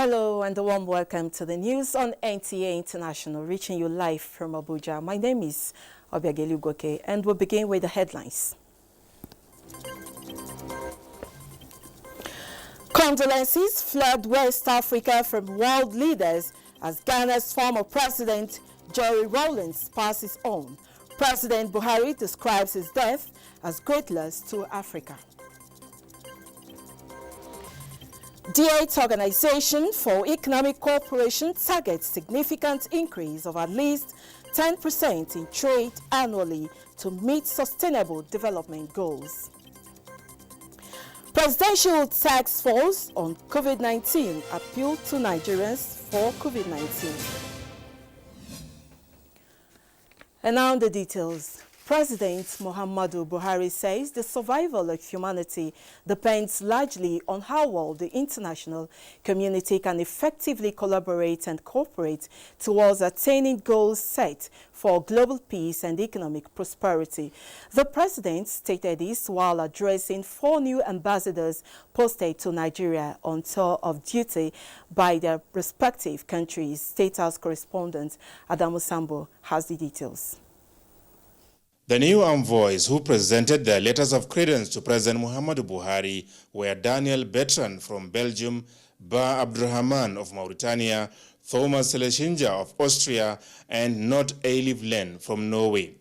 Hello and a warm welcome to the news on NTA International, reaching you live from Abuja. My name is Obiageli Ugoke, and we'll begin with the headlines. Condolences flood West Africa from world leaders as Ghana's former president, Jerry Rollins, passes on. President Buhari describes his death as great loss to Africa. The 8th Organization for Economic Cooperation targets significant increase of at least 10% in trade annually to meet sustainable development goals. Presidential task force on COVID-19 appeal to Nigerians for COVID-19. And now the details. President Muhammadu Buhari says the survival of humanity depends largely on how well the international community can effectively collaborate and cooperate towards attaining goals set for global peace and economic prosperity. The president stated this while addressing 4 new ambassadors posted to Nigeria on tour of duty by their respective countries. State House correspondent Adamu Sambo has the details. The new envoys who presented their letters of credence to President Muhammadu Buhari were Daniel Bertrand from Belgium, Ba Abdurrahman of Mauritania, Thomas Seleshinja of Austria, and Not Eiliv Len from Norway.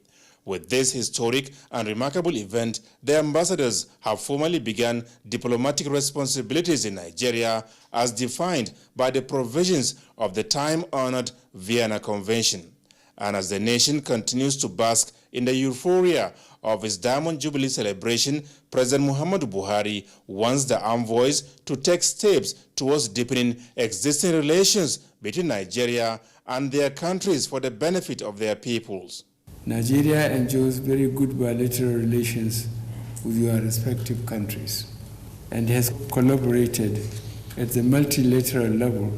With this historic and remarkable event, the ambassadors have formally begun diplomatic responsibilities in Nigeria as defined by the provisions of the time-honored Vienna Convention. And as the nation continues to bask in the euphoria of its Diamond Jubilee celebration, President Muhammadu Buhari wants the envoys to take steps towards deepening existing relations between Nigeria and their countries for the benefit of their peoples. Nigeria enjoys very good bilateral relations with your respective countries and has collaborated at the multilateral level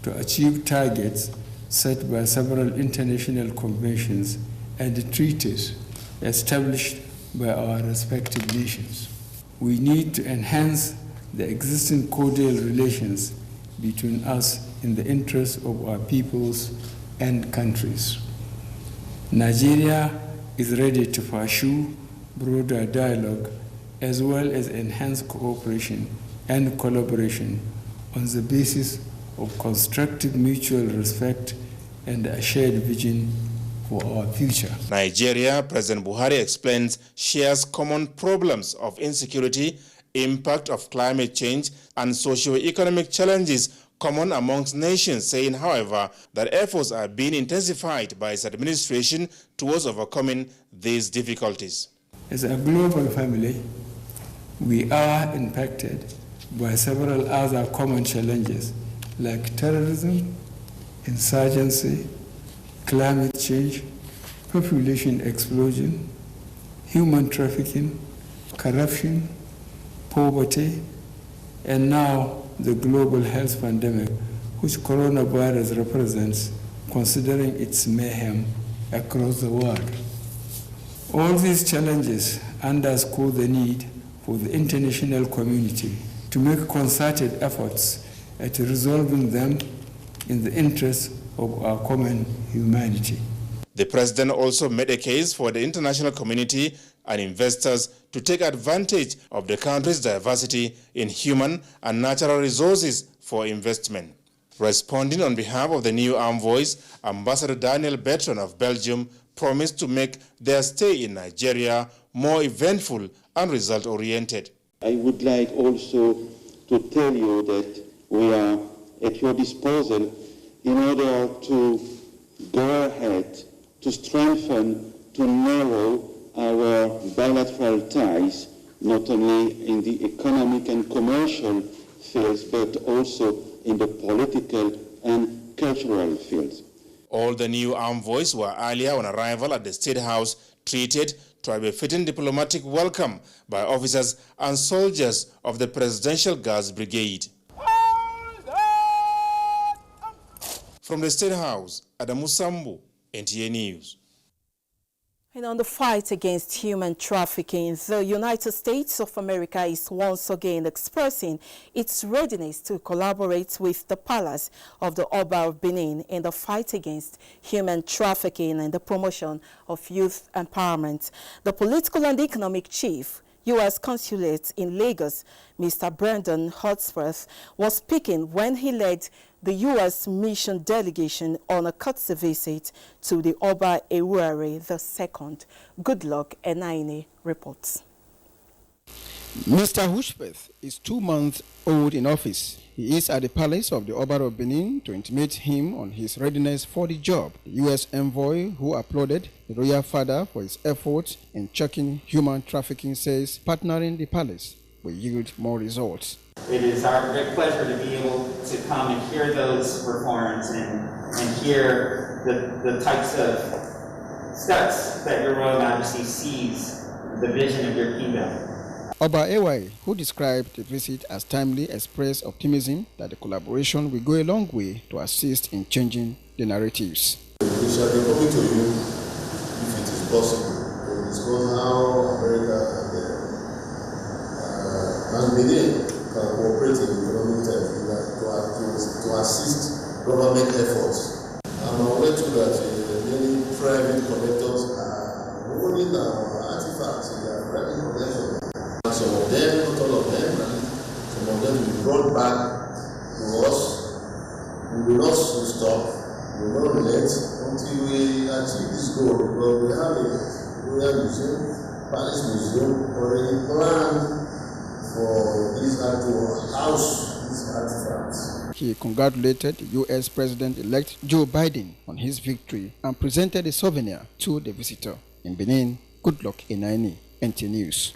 to achieve targets set by several international conventions and treaties established by our respective nations. We need to enhance the existing cordial relations between us in the interest of our peoples and countries. Nigeria is ready to pursue broader dialogue as well as enhance cooperation and collaboration on the basis of constructive mutual respect and a shared vision for our future. Nigeria, President Buhari explains, shares common problems of insecurity, impact of climate change, and socio-economic challenges common amongst nations, saying, however, that efforts are being intensified by its administration towards overcoming these difficulties. As a global family, we are impacted by several other common challenges like terrorism, insurgency, climate change, population explosion, human trafficking, corruption, poverty, and now the global health pandemic, which coronavirus represents, considering its mayhem across the world. All these challenges underscore the need for the international community to make concerted efforts at resolving them in the interest of our common humanity. The president also made a case for the international community and investors to take advantage of the country's diversity in human and natural resources for investment. Responding on behalf of the new envoys, Ambassador Daniel Bertrand of Belgium promised to make their stay in Nigeria more eventful and result-oriented. I would like also to tell you that we are at your disposal in order to go ahead, to strengthen, to narrow our bilateral ties, not only in the economic and commercial fields, but also in the political and cultural fields. All the new envoys were earlier on arrival at the State House treated to a befitting diplomatic welcome by officers and soldiers of the Presidential Guards Brigade. From the State House, Adamu Sambu, NTA News. And on the fight against human trafficking, the United States of America is once again expressing its readiness to collaborate with the Palace of the Oba of Benin in the fight against human trafficking and the promotion of youth empowerment. The political and economic chief, U.S. Consulate in Lagos, Mr. Brendan Hotspur, was speaking when he led the U.S. mission delegation on a courtesy visit to the Oba Ewuare II. Goodluck Enaine reports. Mr. Hushpeth is 2 months old in office. He is at the palace of the Oba of Benin to intimate him on his readiness for the job. The U.S. envoy, who applauded the royal father for his efforts in checking human trafficking, says partnering the palace will yield more results. It is our great pleasure to be able to come and hear those reforms and hear the types of steps that Your Royal Majesty sees the vision of your kingdom. Oba Ewuare, who described the visit as timely, expressed optimism that the collaboration will go a long way to assist in changing the narratives. We shall be coming to you, if it is possible, to discuss how America and Benin can cooperate in economic terms to assist government efforts. I'm aware too that many private collectors are holding our artifacts in their private collection. Some of them, not all of them, and some of them will be brought back to us. We will not stop, we will not relent until we achieve this goal, because we have a Royal Museum, Palace Museum, already planned for this to house these artifacts. He congratulated U.S. President-elect Joe Biden on his victory and presented a souvenir to the visitor. In Benin, Goodluck Enaine, NTA News.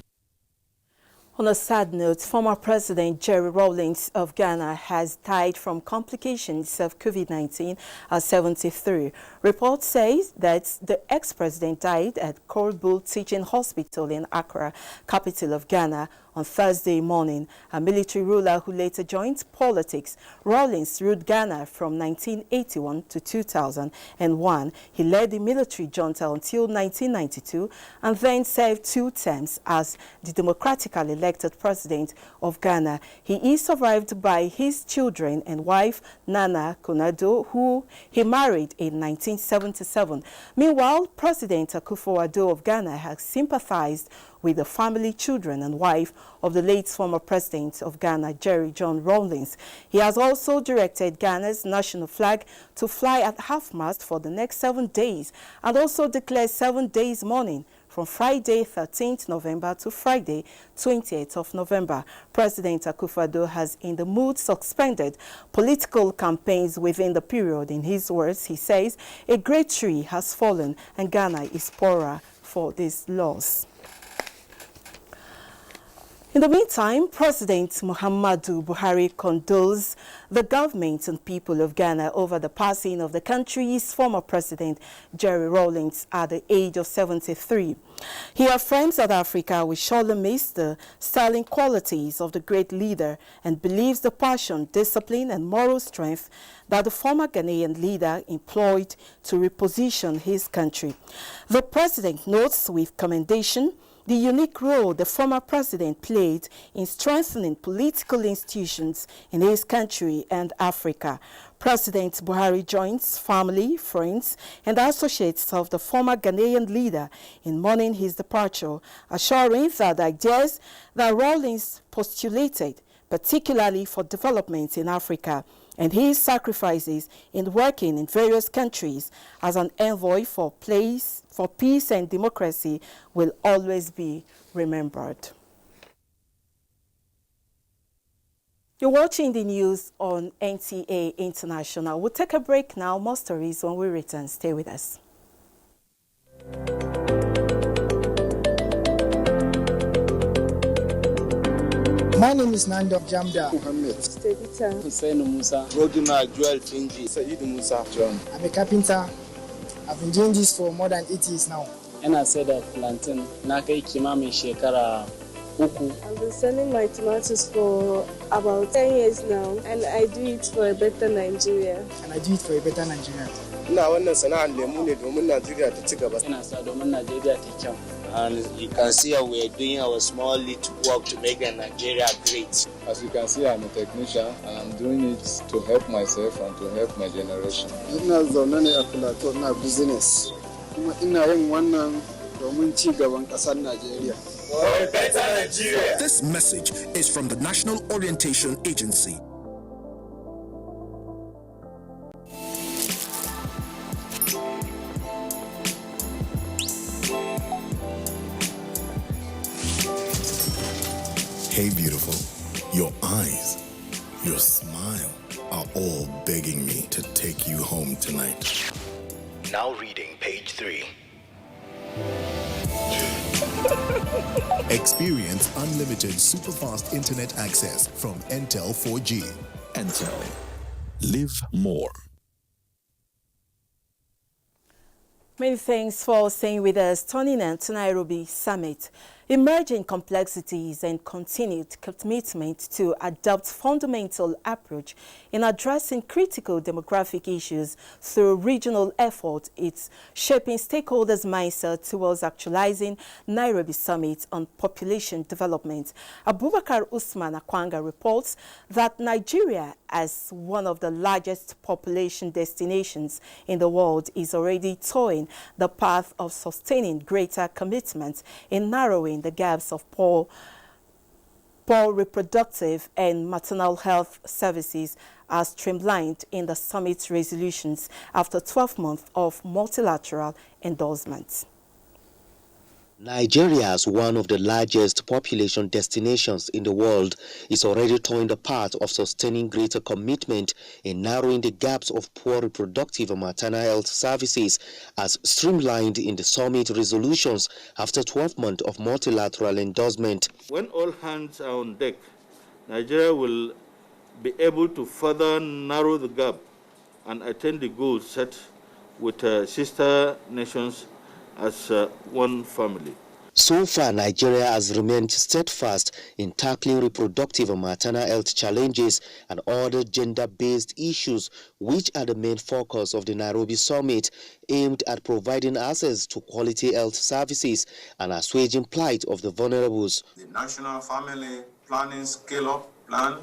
On a sad note, former President Jerry Rollins of Ghana has died from complications of COVID-19 at 73. Report says that the ex-president died at Korbu Teaching Hospital in Accra, capital of Ghana, on Thursday morning. A military ruler who later joined politics, Rollins ruled Ghana from 1981 to 2001. He led the military junta until 1992 and then served 2 terms as the democratically elected president of Ghana. He is survived by his children and wife, Nana Konado, who he married in 1977. Meanwhile, President Akufo-Addo of Ghana has sympathized with the family, children and wife of the late former president of Ghana, Jerry John Rollins. He has also directed Ghana's national flag to fly at half-mast for the next 7 days and also declared 7 days mourning from Friday 13th November to Friday 28th of November. President Akufo-Addo has in the mood suspended political campaigns within the period. In his words, he says, a great tree has fallen and Ghana is poorer for this loss. In the meantime, President Muhammadu Buhari condoles the government and people of Ghana over the passing of the country's former president, Jerry Rollins, at the age of 73. He affirms that Africa will surely miss the sterling qualities of the great leader and believes the passion, discipline, and moral strength that the former Ghanaian leader employed to reposition his country. The president notes with commendation the unique role the former president played in strengthening political institutions in his country and Africa. President Buhari joins family, friends, and associates of the former Ghanaian leader in mourning his departure, assuring that the ideas that Rollins postulated, particularly for development in Africa, and his sacrifices in working in various countries as an envoy for peace and democracy will always be remembered. You're watching the news on NTA International. We'll take a break now. More stories when we return. Stay with us. My name is Nando Jamda Muhammad. Stevita Hussein Musa. Rodina Joel Finji. Sayyid Musa. John. I'm a carpenter. I've been doing this for more than 8 years now. Ina sai da plantain na kai kimamin shekara uku. I've been selling my tomatoes for about 10 years now, and I do it for a better Nigeria. And I do it for a better Nigeria. Ina wannan sana'ar lemu ne domin Najeriya ta ci gaba. Ina sa domin Najeriya ta kyau. And you can see how we're doing our small little work to make Nigeria great. As you can see, I'm a technician and I'm doing it to help myself and to help my generation. Ina zaune ne a Plateau na business. Kuma ina yin wannan domin ci gaban ƙasar Najeriya. For a better Nigeria. This message is from the National Orientation Agency. Hey beautiful, your eyes, your smile are all begging me to take you home tonight. Now reading page 3. Experience unlimited super-fast internet access from Entel 4G. Entel. Live more. Many thanks for staying with us. Turning on to Nairobi Summit. Emerging complexities and continued commitment to adopt fundamental approach in addressing critical demographic issues through regional effort. It's shaping stakeholders' mindset towards actualizing Nairobi Summit on population development. Abubakar Usman Akwanga reports that Nigeria, as one of the largest population destinations in the world, is already toeing the path of sustaining greater commitment in narrowing the gaps of poor reproductive and maternal health services are streamlined in the summit's resolutions after 12 months of multilateral endorsements. Nigeria, as one of the largest population destinations in the world, is already toeing the path of sustaining greater commitment in narrowing the gaps of poor reproductive and maternal health services as streamlined in the summit resolutions after 12 months of multilateral endorsement. When all hands are on deck, Nigeria will be able to further narrow the gap and attain the goals set with sister nations as one family. So far, Nigeria has remained steadfast in tackling reproductive and maternal health challenges and other gender-based issues, which are the main focus of the Nairobi Summit, aimed at providing access to quality health services and assuaging plight of the vulnerables. The National Family Planning Scale-Up Plan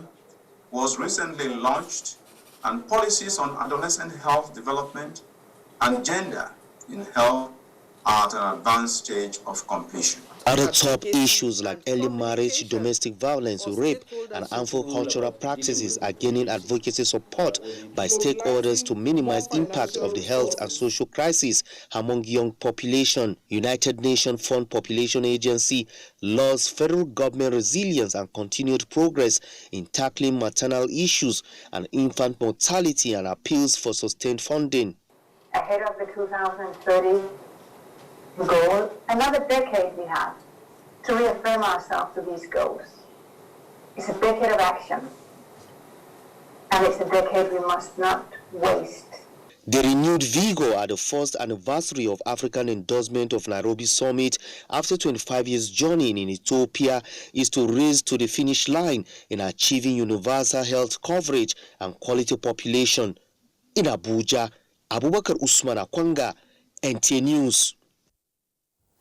was recently launched, and policies on adolescent health development and gender in health are at an advanced stage of completion. Other top issues like early marriage, domestic violence, rape, and harmful cultural practices are gaining advocacy support by stakeholders to minimize impact of the health and social crisis among young population. United Nations Fund Population Agency laws federal government resilience and continued progress in tackling maternal issues and infant mortality and appeals for sustained funding. Ahead of the 2030 goal, another decade we have to reaffirm ourselves to these goals. It's a decade of action, and it's a decade we must not waste. The renewed vigor at the first anniversary of African endorsement of Nairobi Summit after 25 years journey in Ethiopia is to race to the finish line in achieving universal health coverage and quality population. In Abuja, Abubakar Usman Akwanga, NTA News.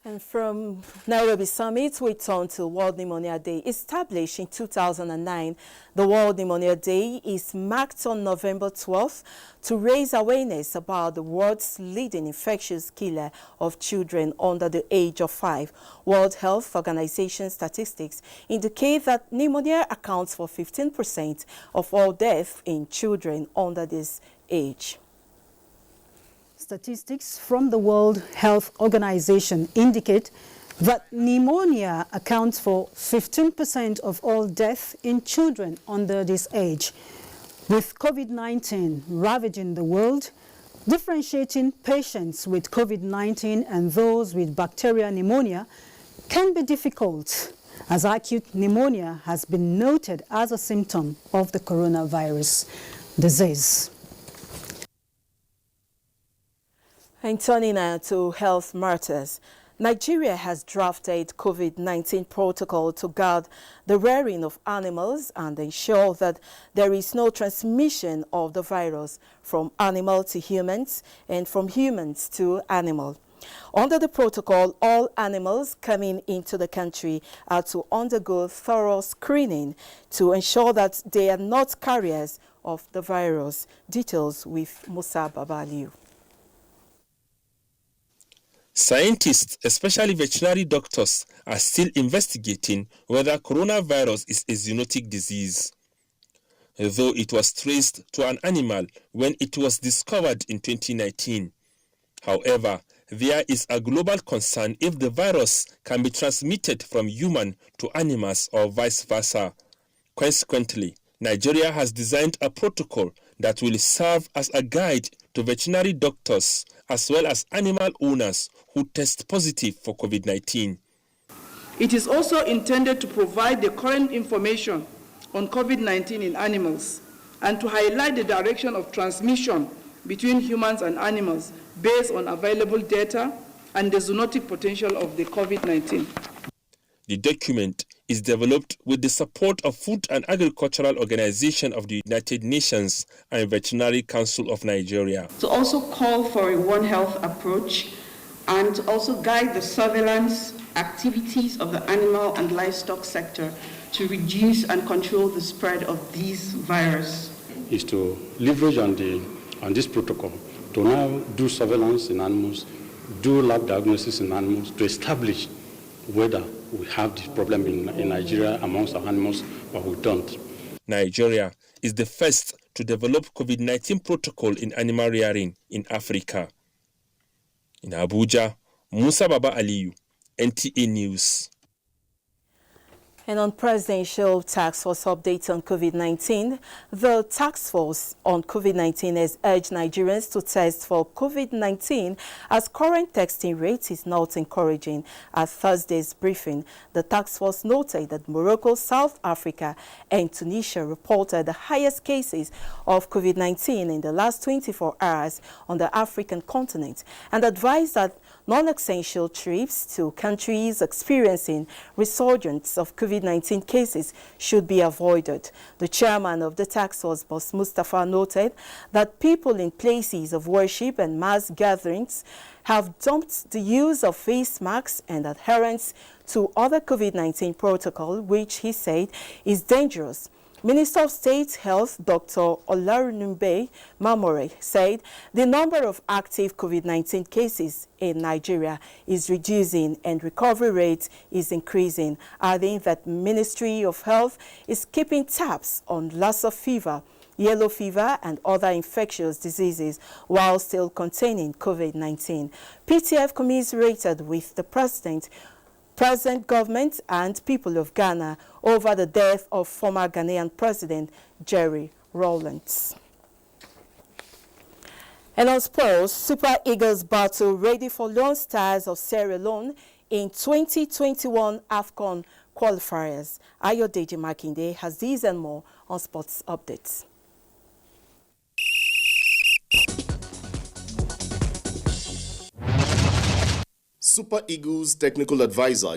And from Nairobi Summit, we turn to World Pneumonia Day. Established in 2009, the World Pneumonia Day is marked on November 12th to raise awareness about the world's leading infectious killer of children under the age of 5. World Health Organization statistics indicate that pneumonia accounts for 15% of all deaths in children under this age. Statistics from the World Health Organization indicate that pneumonia accounts for 15% of all deaths in children under this age. With COVID-19 ravaging the world, differentiating patients with COVID-19 and those with bacterial pneumonia can be difficult, as acute pneumonia has been noted as a symptom of the coronavirus disease. And turning now to health matters. Nigeria has drafted COVID-19 protocol to guard the rearing of animals and ensure that there is no transmission of the virus from animal to humans and from humans to animal. Under the protocol, all animals coming into the country are to undergo thorough screening to ensure that they are not carriers of the virus. Details with Musa Babaliu. Scientists, especially veterinary doctors, are still investigating whether coronavirus is a zoonotic disease. Though it was traced to an animal when it was discovered in 2019. However, there is a global concern if the virus can be transmitted from human to animals or vice versa. Consequently, Nigeria has designed a protocol that will serve as a guide to veterinary doctors as well as animal owners who test positive for COVID-19. It is also intended to provide the current information on COVID-19 in animals and to highlight the direction of transmission between humans and animals based on available data and the zoonotic potential of the COVID-19. The document is developed with the support of Food and Agricultural Organization of the United Nations and Veterinary Council of Nigeria. To also call for a One Health approach and to also guide the surveillance activities of the animal and livestock sector to reduce and control the spread of these viruses. Is to leverage on this protocol to now do surveillance in animals, do lab diagnosis in animals to establish whether we have this problem in Nigeria amongst our animals or we don't. Nigeria is the first to develop COVID-19 protocol in animal rearing in Africa. In Abuja, Musa Baba Aliyu, NTA News. And on Presidential Task Force updates on COVID-19, the Task Force on COVID-19 has urged Nigerians to test for COVID-19 as current testing rate is not encouraging. At Thursday's briefing, the Task Force noted that Morocco, South Africa and Tunisia reported the highest cases of COVID-19 in the last 24 hours on the African continent and advised that non-essential trips to countries experiencing resurgence of COVID-19 cases should be avoided. The chairman of the task force, Boss Mustafa, noted that people in places of worship and mass gatherings have dumped the use of face masks and adherence to other COVID-19 protocol, which he said is dangerous. Minister of State Health, Dr. Olarunumbe Mamore, said the number of active COVID-19 cases in Nigeria is reducing and recovery rate is increasing, adding that Ministry of Health is keeping tabs on Lassa fever, yellow fever and other infectious diseases while still containing COVID-19. PTF commiserated with the present government and people of Ghana over the death of former Ghanaian President Jerry Rollins. And on sports, Super Eagles battle ready for Lone Stars of Sierra Leone in 2021 AFCON qualifiers. Ayodeji Makinde has these and more on sports updates. Super Eagles technical advisor